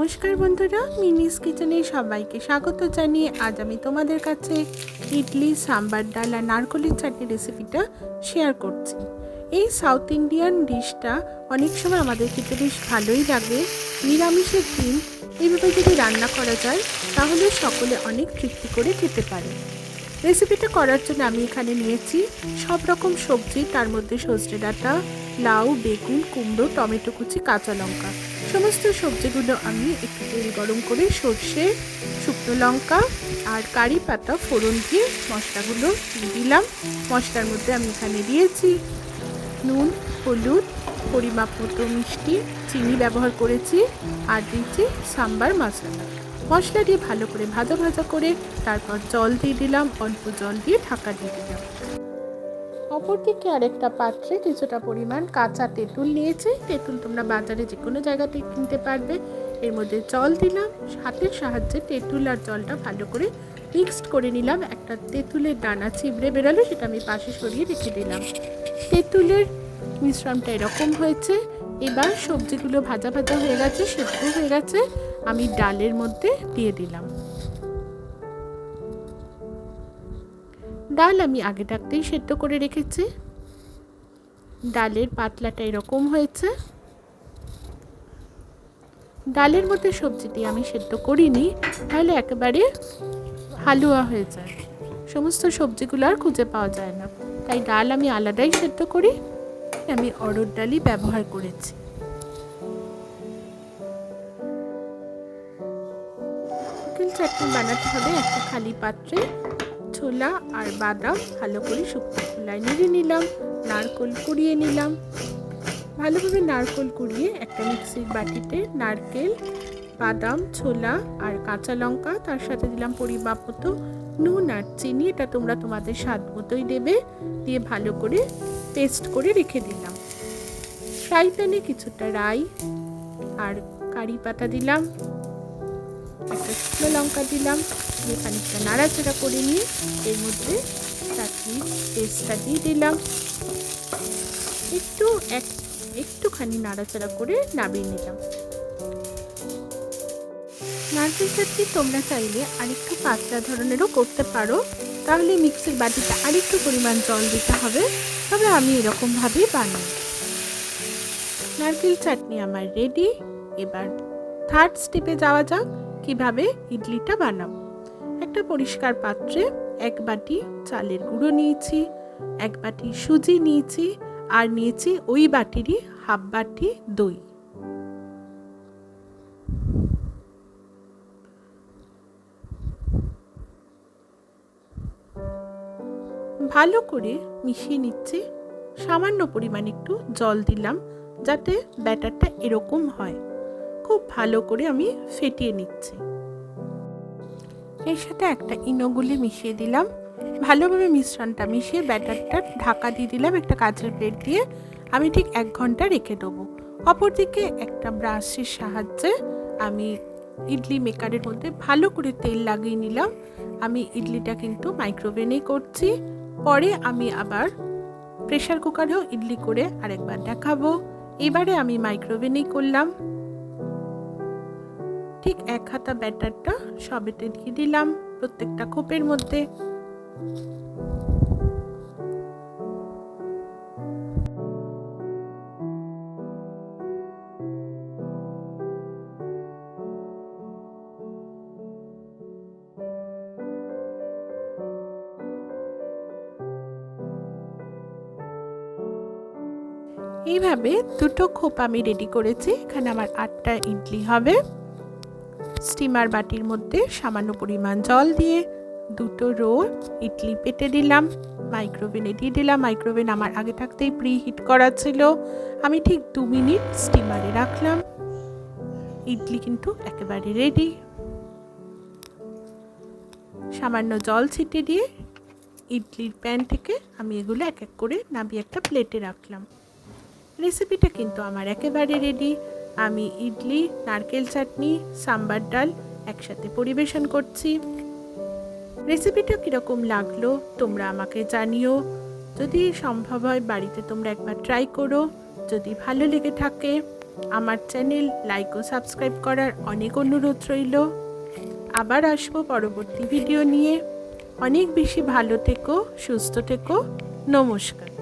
নমস্কার বন্ধুরা, মিনিস কিচেনে সবাইকে স্বাগত জানিয়ে আজ আমি তোমাদের কাছে ইডলি সাম্বার ডাল আর নারকোলের চাটনি রেসিপিটা শেয়ার করছি। এই সাউথ ইন্ডিয়ান ডিশটা অনেক সময় আমাদের খেতে বেশ ভালোই লাগে। নিরামিষের দিন এইভাবে যদি রান্না করা যায় তাহলে সকলে অনেক তৃপ্তি করে খেতে পারে। রেসিপিটা করার জন্য আমি এখানে নিয়েছি সব রকম সবজি, তার মধ্যে সজনে ডাঁটা, লাউ, বেগুন, কুমড়ো, টমেটো কুচি, কাঁচা লঙ্কা। সমস্ত সবজিগুলো আমি একটু তেল গরম করে সর্ষে, শুকনো লঙ্কা আর কারি পাতা ফোড়ন দিয়ে মশলাগুলো দিলাম। মশলার মধ্যে আমি এখানে দিয়েছি নুন, হলুদ, পরিমাপ মতো মিষ্টি, চিনি ব্যবহার করেছি আর দিয়েছি সাম্বার মশলা। মশলা দিয়ে ভালো করে ভাজা ভাজা করে তারপর জল দিয়ে দিলাম, অল্প জল দিয়ে ঢাকা দিয়ে দিলাম। অপরদিকে আরেকটা পাত্রে কিছুটা পরিমাণ কাঁচা তেঁতুল নিয়েছি। তেঁতুল তোমরা বাজারে যে কোনো জায়গাতে কিনতে পারবে। এর মধ্যে জল দিলাম, হাতের সাহায্যে তেঁতুল আর জলটা ভালো করে মিক্সড করে নিলাম। একটা তেঁতুলের দানা ছিবড়ে বেরোলো, সেটা আমি পাশে সরিয়ে রেখে দিলাম। তেঁতুলের মিশ্রণটা এরকম হয়েছে। এবার সবজিগুলো ভাজা ভাজা হয়ে গেছে, সেদ্ধ হয়ে গেছে, আমি ডালের মধ্যে দিয়ে দিলাম। ডাল আমি আগে থাকতেই সেদ্ধ করে রেখেছি। ডালের পাতলাটা এরকম হয়েছে। ডালের মধ্যে সবজিটি আমি সেদ্ধ করিনি, তাহলে একেবারে হালুয়া হয়ে যায়, সমস্ত সবজিগুলো আর খুঁজে পাওয়া যায় না। তাই ডাল আমি আলাদাই সেদ্ধ করি। আমি অড়হর ডালই ব্যবহার করেছি। চাটনি বানাতে হবে একটা খালি পাত্রে ছোলা আর বাদাম ভালো করে শুকনো খোলায় নেড়ে নিলাম, নারকোল কুড়িয়ে নিলাম। ভালোভাবে নারকোল কুড়িয়ে একটা মিক্সির বাটিতে নারকেল, বাদাম, ছোলা আর কাঁচা লঙ্কা, তার সাথে দিলাম পরিমাপ মতো নুন আর চিনি। এটা তোমরা তোমাদের স্বাদ মতোই দেবে। দিয়ে ভালো করে পেস্ট করে রেখে দিলাম। ফ্রাই প্যানে কিছুটা রাই আর কারি পাতা দিলাম, একটা শুকনো লঙ্কা দিলাম, দিয়ে খানিকটা নাড়াচাড়া করে নিয়ে এর মধ্যে চাটনি পেস্টটা দিয়ে দিলাম। একটুখানি নাড়াচাড়া করে নামিয়ে নিলাম। নারকেল চাটনি তোমরা চাইলে আরেকটু পাতলা ধরনেরও করতে পারো, তাহলে মিক্সির বাটিতে আরেকটু পরিমাণ জল দিতে হবে, তবে আমি এরকমভাবেই বানাই। নারকেল চাটনি আমার রেডি। এবার থার্ড স্টেপে যাওয়া যাক, কিভাবে ইডলিটা বানাবো। একটা পরিষ্কার পাত্রে 1 বাটি চালের গুঁড়ো নিয়েছি, 1 বাটি সুজি নিয়েছি আর নিয়েছি ওই বাটিরই হাফ বাটি দই। ভালো করে মিশিয়ে নিচ্ছি। সামান্য পরিমাণ একটু জল দিলাম যাতে ব্যাটারটা এরকম হয়। খুব ভালো করে আমি ফেটিয়ে নিচ্ছি। এর সাথে একটা ইনো গুলে মিশিয়ে দিলাম। ভালোভাবে মিশ্রণটা মিশিয়ে ব্যাটারটা ঢাকা দিয়ে দিলাম একটা কাঁচের প্লেট দিয়ে। আমি ঠিক 1 ঘন্টা রেখে দেবো। অপরদিকে একটা ব্রাশের সাহায্যে আমি ইডলি মেকারের মধ্যে ভালো করে তেল লাগিয়ে নিলাম। আমি ইডলিটা কিন্তু মাইক্রোওভেনেই করছি, পরে আমি আবার প্রেসার কুকারেও ইডলি করে আরেকবার দেখাবো। এবারে আমি মাইক্রোওভেনেই করলাম। ঠিক 1 হাতা ব্যাটারটা সবেতে দিয়ে দিলাম প্রত্যেকটা খোপের মধ্যে। এইভাবে 2টো খোপ আমি রেডি করেছি। এখানে আমার 8টা ইডলি হবে। স্টিমার বাটির মধ্যে সামান্য পরিমাণ জল দিয়ে 2টো রো ইডলি পেতে দিলাম, মাইক্রোওভেনে দিয়ে দিলাম। মাইক্রোওভেন আমার আগে থাকতেই প্রি হিট করা ছিল। আমি ঠিক 2 মিনিট স্টিমারে রাখলাম। ইডলি কিন্তু একেবারে রেডি। সামান্য জল ছিটিয়ে দিয়ে ইডলির প্যান থেকে আমি এগুলো এক এক করে নামিয়ে একটা প্লেটে রাখলাম। রেসিপিটা কিন্তু আমার একেবারে রেডি। আমি ইডলি, নারকেল চাটনি, সাম্বার ডাল একসাথে পরিবেশন করছি। রেসিপিটা কীরকম লাগলো তোমরা আমাকে জানিও। যদি সম্ভব হয় বাড়িতে তোমরা একবার ট্রাই করো। যদি ভালো লেগে থাকে আমার চ্যানেল লাইক ও সাবস্ক্রাইব করার অনেক অনুরোধ রইল। আবার আসবো পরবর্তী ভিডিও নিয়ে। অনেক বেশি ভালো থেকো, সুস্থ থেকো। নমস্কার।